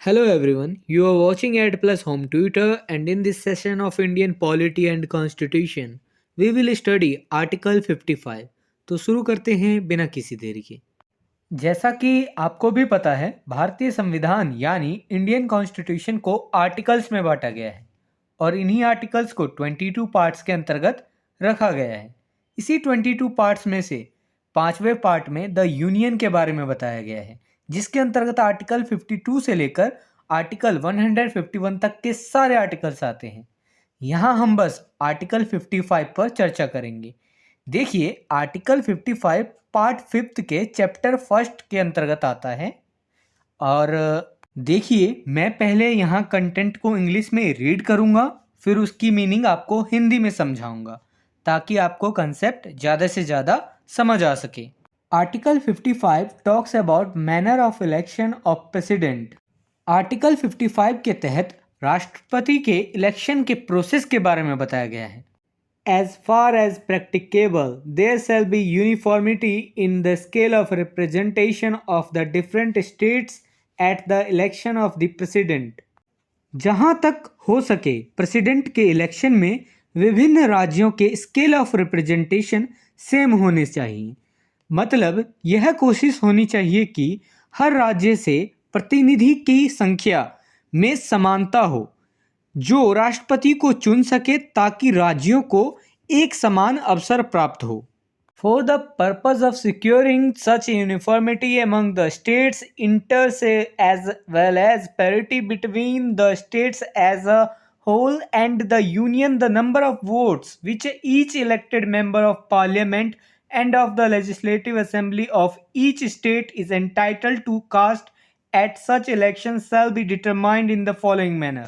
Hello everyone, you are watching Ad Plus Home Tutor, and in this session of Indian Polity and Constitution, we will study Article 55. तो शुरू करते हैं बिना किसी देरी के। जैसा कि आपको भी पता है, भारतीय संविधान यानी इंडियन कॉन्स्टिट्यूशन को आर्टिकल्स में बांटा गया है और इन्हीं आर्टिकल्स को 22 पार्ट्स के अंतर्गत रखा गया है। इसी 22 पार्ट्स में से 5वें पार्ट में द यूनियन के बारे में बताया गया है, जिसके अंतर्गत आर्टिकल 52 से लेकर आर्टिकल 151 तक के सारे आर्टिकल्स आते हैं। यहाँ हम बस आर्टिकल 55 पर चर्चा करेंगे। देखिए, आर्टिकल 55 पार्ट 5 के चैप्टर 1 के अंतर्गत आता है। और देखिए, मैं पहले यहाँ कंटेंट को इंग्लिश में रीड करूँगा, फिर उसकी मीनिंग आपको हिंदी में समझाऊँगा ताकि आपको कंसेप्ट ज़्यादा से ज़्यादा समझ आ सके। Article 55 talks about manner of election of president. Article 55 के तहत राष्ट्रपति के इलेक्शन के प्रोसेस के बारे में बताया गया है। As far as practicable, there shall be uniformity in the scale of representation of the different states at the election of the president. जहाँ तक हो सके प्रेसिडेंट के इलेक्शन में विभिन्न राज्यों के स्केल ऑफ रिप्रेजेंटेशन सेम होने चाहिए। मतलब यह कोशिश होनी चाहिए कि हर राज्य से प्रतिनिधि की संख्या में समानता हो जो राष्ट्रपति को चुन सके ताकि राज्यों को एक समान अवसर प्राप्त हो। For the purpose of securing such uniformity among the states inter se as well as parity between the states as a whole and the union, the number of votes which each elected member of parliament and of the legislative assembly of each state is entitled to cast at such elections shall be determined in the following manner.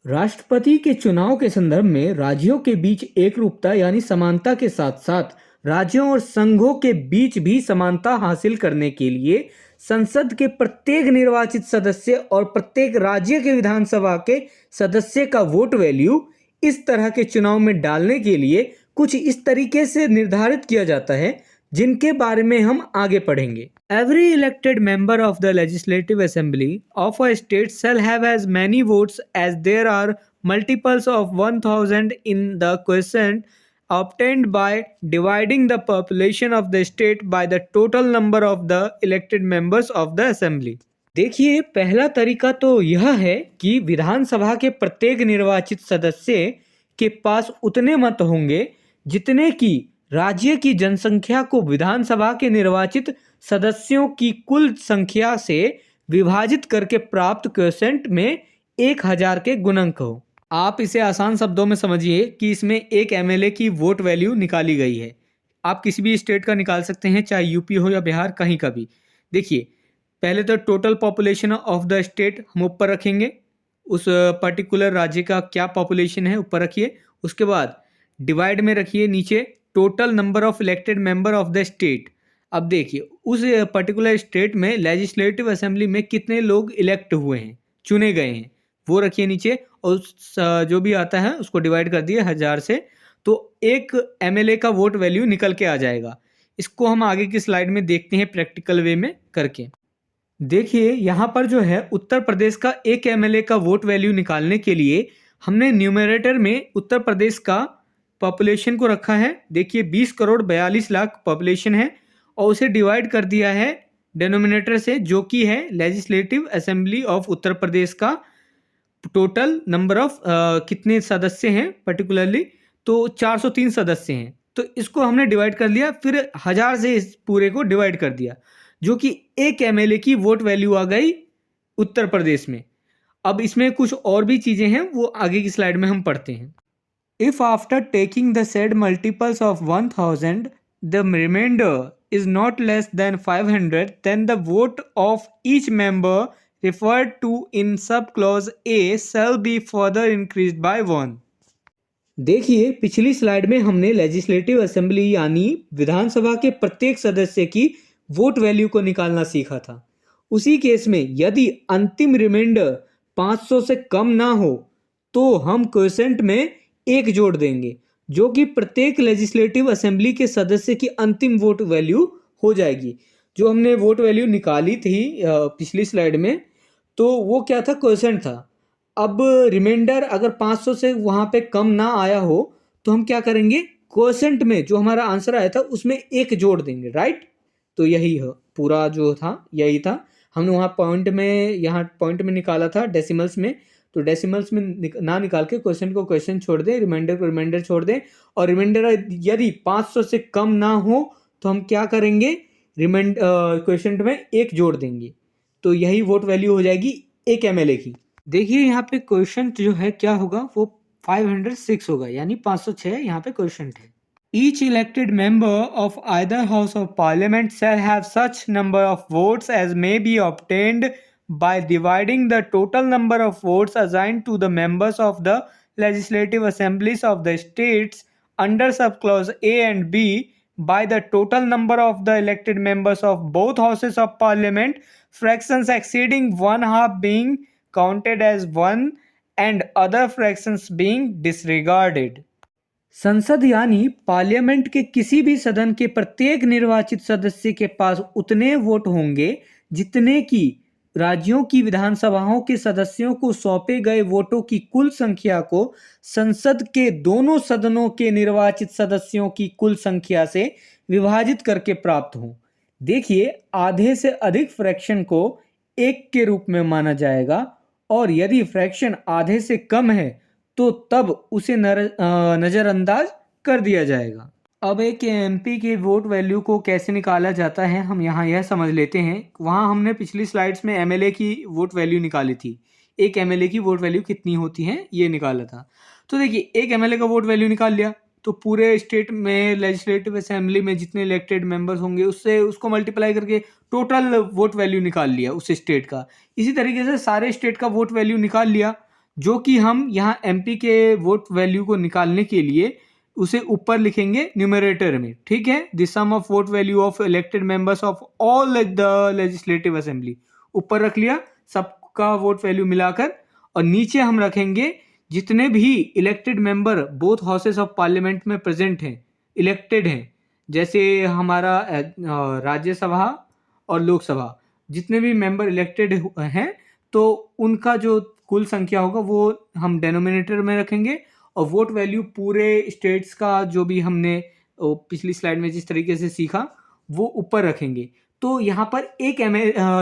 राष्ट्रपति के चुनाव के संदर्भ में राज्यों के बीच एकरूपता यानी समानता के साथ साथ राज्यों और संघों के बीच भी समानता हासिल करने के लिए संसद के प्रत्येक निर्वाचित सदस्य और प्रत्येक राज्य के विधानसभा के सदस्य का वोट वैल्यू इस तरह के चुनाव में डालने के लिए कुछ इस तरीके से निर्धारित किया जाता है जिनके बारे में हम आगे पढ़ेंगे। Every elected member of the legislative assembly of a state shall have as many votes as there are multiples of 1000 in the quotient obtained by dividing the population of the state by the total number of the elected members of the assembly. देखिए, पहला तरीका तो यह है कि विधानसभा के प्रत्येक निर्वाचित सदस्य के पास उतने मत होंगे जितने कि राज्य की जनसंख्या को विधानसभा के निर्वाचित सदस्यों की कुल संख्या से विभाजित करके प्राप्त क्वोटिएंट में 1000 के गुणक हो। आप इसे आसान शब्दों में समझिए कि इसमें एक एमएलए की वोट वैल्यू निकाली गई है। आप किसी भी स्टेट का निकाल सकते हैं, चाहे यूपी हो या बिहार, कहीं का भी। देखिए, पहले तो total population of the state हम ऊपर रखेंगे, उस पर्टिकुलर राज्य का क्या पॉपुलेशन है ऊपर रखिए। उसके बाद डिवाइड में रखिए नीचे total number of elected member of the state. अब देखिए, उस पर्टिकुलर स्टेट में लेजिस्लेटिव असेंबली में कितने लोग इलेक्ट हुए हैं, चुने गए हैं, वो रखिए नीचे। और जो भी आता है उसको डिवाइड कर दिए 1000 से, तो एक एमएलए का वोट वैल्यू निकल के आ जाएगा। इसको हम आगे की स्लाइड में देखते हैं प्रैक्टिकल वे में करके। देखिए, यहाँ पर जो है उत्तर प्रदेश का एक एमएलए का वोट वैल्यू निकालने के लिए हमने न्यूमरेटर में उत्तर प्रदेश का पॉपुलेशन को रखा है। देखिए, 20 करोड़ 42 लाख पॉपुलेशन है और उसे डिवाइड कर दिया है डिनोमिनेटर से, जो कि है legislative assembly of Uttar Pradesh का टोटल नंबर ऑफ कितने सदस्य हैं पर्टिकुलरली, तो 403 सदस्य हैं। तो इसको हमने डिवाइड कर लिया, फिर 1000 से इस पूरे को डिवाइड कर दिया, जो कि एक एमएलए की वोट वैल्यू आ गई उत्तर प्रदेश में। अब इसमें कुछ और भी चीज़ें हैं, वो आगे की स्लाइड में हम पढ़ते हैं। If after taking the said multiples of 1000 the remainder is not less than 500 then the vote of each member referred to in subclause A shall be further increased by 1. देखिए, पिछली स्लाइड में हमने legislative assembly यानी विधानसभा के प्रत्येक सदस्य की vote value को निकालना सीखा था। उसी केस में यदि अंतिम रिमाइंडर 500 से कम ना हो तो हम क्वोटिएंट में 1 जोड़ देंगे, जो कि प्रत्येक लेजिस्लेटिव असेंबली के सदस्य की अंतिम वोट वैल्यू हो जाएगी। जो हमने वोट वैल्यू निकाली थी पिछली स्लाइड में, तो वो क्या था, क्वेश्चन था। अब रिमाइंडर अगर 500 से वहाँ पे कम ना आया हो तो हम क्या करेंगे, क्वेश्चन में जो हमारा आंसर आया था उसमें एक जोड़ देंगे, राइट। तो यही है पूरा जो था, यही था। हमने वहाँ पॉइंट में, यहाँ पॉइंट में निकाला था डेसिमल्स में, तो डेसिमल्स में ना निकाल के क्वेश्चन को क्वेश्चन छोड़ दें, रिमाइंडर को रिमाइंडर छोड़ दें। और रिमाइंडर यदि 500 से कम ना हो तो हम क्या करेंगे, रिमाइंड क्वेश्चन में एक जोड़ देंगे। तो यही वोट वैल्यू हो जाएगी 1 MLA की। देखिए यहाँ पे क्वेश्चन जो है क्या होगा, वो 506 होगा, यानी 506 यहाँ पे क्वेश्चन है। Each elected member of either House of Parliament shall have such number of votes as may be obtained by dividing the total number of votes assigned to the members of the legislative assemblies of the states under subclause A and B by the total number of the elected members of both houses of parliament, fractions exceeding one half being counted as one and other fractions being disregarded. संसद यानी parliament के किसी भी सदन के प्रत्येक निर्वाचित सदस्य के पास उतने वोट होंगे जितने की राज्यों की विधानसभाओं के सदस्यों को सौंपे गए वोटों की कुल संख्या को संसद के दोनों सदनों के निर्वाचित सदस्यों की कुल संख्या से विभाजित करके प्राप्त हो। देखिए, आधे से अधिक फ्रैक्शन को एक के रूप में माना जाएगा, और यदि फ्रैक्शन आधे से कम है तो तब उसे नज़रअंदाज कर दिया जाएगा। अब एक एमपी के वोट वैल्यू को कैसे निकाला जाता है, हम यहाँ यह समझ लेते हैं। वहाँ हमने पिछली स्लाइड्स में एमएलए की वोट वैल्यू निकाली थी। एक एमएलए की वोट वैल्यू कितनी होती है ये निकाला था। तो देखिए, एक एमएलए का वोट वैल्यू निकाल लिया तो पूरे स्टेट में लेजिस्लेटिव असेंबली में जितने इलेक्टेड मेंबर्स होंगे उससे उसको मल्टीप्लाई करके टोटल वोट वैल्यू निकाल लिया उस स्टेट का। इसी तरीके से सारे स्टेट का वोट वैल्यू निकाल लिया, जो कि हम यहाँ एमपी के वोट वैल्यू को निकालने के लिए उसे ऊपर लिखेंगे न्यूमरेटर में, ठीक है। The sum of vote value of elected members of all the legislative assembly, ऊपर रख लिया सबका वोट वैल्यू मिलाकर। और नीचे हम रखेंगे जितने भी elected member both houses of parliament में प्रेजेंट हैं, इलेक्टेड हैं, जैसे हमारा राज्यसभा और लोकसभा, जितने भी मेंबर इलेक्टेड हैं तो उनका जो कुल संख्या होगा वो हम डेनोमिनेटर में रखेंगे। और वोट वैल्यू पूरे स्टेट्स का जो भी हमने पिछली स्लाइड में जिस तरीके से सीखा वो ऊपर रखेंगे। तो यहाँ पर एक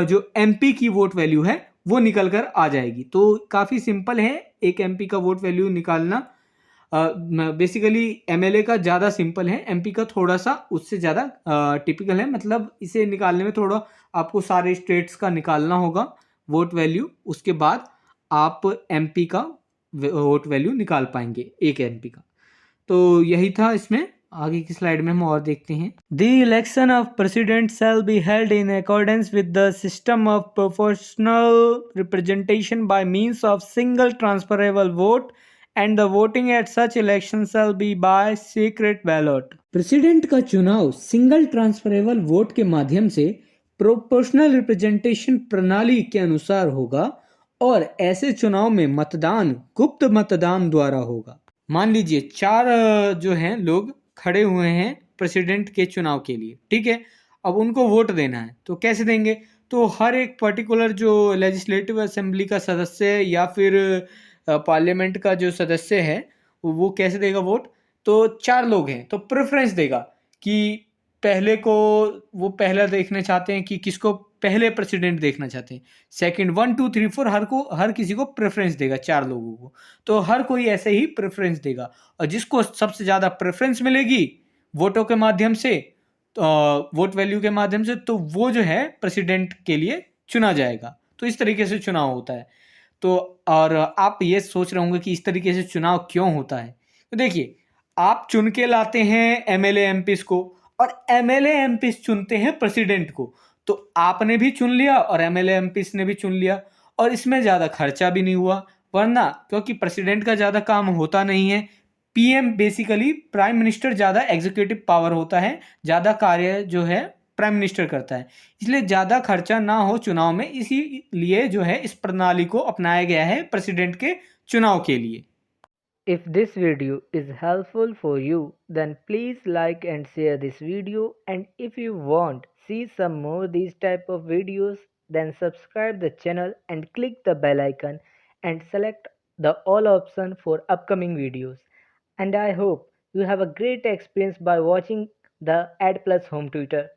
जो एमपी की वोट वैल्यू है वो निकल कर आ जाएगी। तो काफ़ी सिंपल है एक एमपी का वोट वैल्यू निकालना। बेसिकली एमएलए का ज़्यादा सिंपल है, एमपी का थोड़ा सा उससे ज़्यादा टिपिकल है। मतलब इसे निकालने में थोड़ा आपको सारे स्टेट्स का निकालना होगा वोट वैल्यू, उसके बाद आप एमपी का वोट वैल्यू निकाल पाएंगे एक एमपी का। तो यही था इसमें। आगे की स्लाइड में हम और देखते हैं। The election of president shall be held in accordance with the system of proportional representation by means of single transferable vote and the voting at such election shall be by secret ballot. President का चुनाव single transferable vote के माध्यम से proportional representation प्रणाली के अनुसार होगा, और ऐसे चुनाव में मतदान गुप्त मतदान द्वारा होगा। मान लीजिए 4 जो हैं लोग खड़े हुए हैं प्रेसिडेंट के चुनाव के लिए, ठीक है। अब उनको वोट देना है तो कैसे देंगे, तो हर एक पर्टिकुलर जो लेजिस्लेटिव असेंबली का सदस्य है या फिर पार्लियामेंट का जो सदस्य है वो कैसे देगा वोट। तो 4 लोग हैं तो प्रेफरेंस देगा कि पहले को वो पहला देखना चाहते हैं कि किसको पहले प्रेसिडेंट देखना चाहते हैं, सेकंड 1 2 3 4 हर किसी को प्रेफरेंस देगा 4 लोगों को। तो हर कोई ऐसे ही प्रेफरेंस देगा, और जिसको सबसे ज़्यादा प्रेफरेंस मिलेगी वोटों के माध्यम से, वोट वैल्यू के माध्यम से, तो वो जो है प्रेसिडेंट के लिए चुना जाएगा। तो इस तरीके से चुनाव होता है। तो और आप ये सोच रहे होंगे कि इस तरीके से चुनाव क्यों होता है। तो देखिए, आप चुन के लाते हैं एमएलए एमपीस को, और एमएलए एमपीस चुनते हैं प्रेसिडेंट को। तो आपने भी चुन लिया और एमएलए एमपीस ने भी चुन लिया, और इसमें ज़्यादा खर्चा भी नहीं हुआ। वरना क्योंकि प्रेसिडेंट का ज़्यादा काम होता नहीं है, पीएम बेसिकली प्राइम मिनिस्टर ज़्यादा एग्जीक्यूटिव पावर होता है, ज़्यादा कार्य जो है प्राइम मिनिस्टर करता है, इसलिए ज़्यादा खर्चा ना हो चुनाव में, इसीलिए जो है इस प्रणाली को अपनाया गया है प्रेसिडेंट के चुनाव के लिए। If this video is helpful for you, then please like and share this video, and if you want see some more these type of videos, then subscribe the channel and click the bell icon and select the all option for upcoming videos. And I hope you have a great experience by watching the Ad Plus Home Tutor.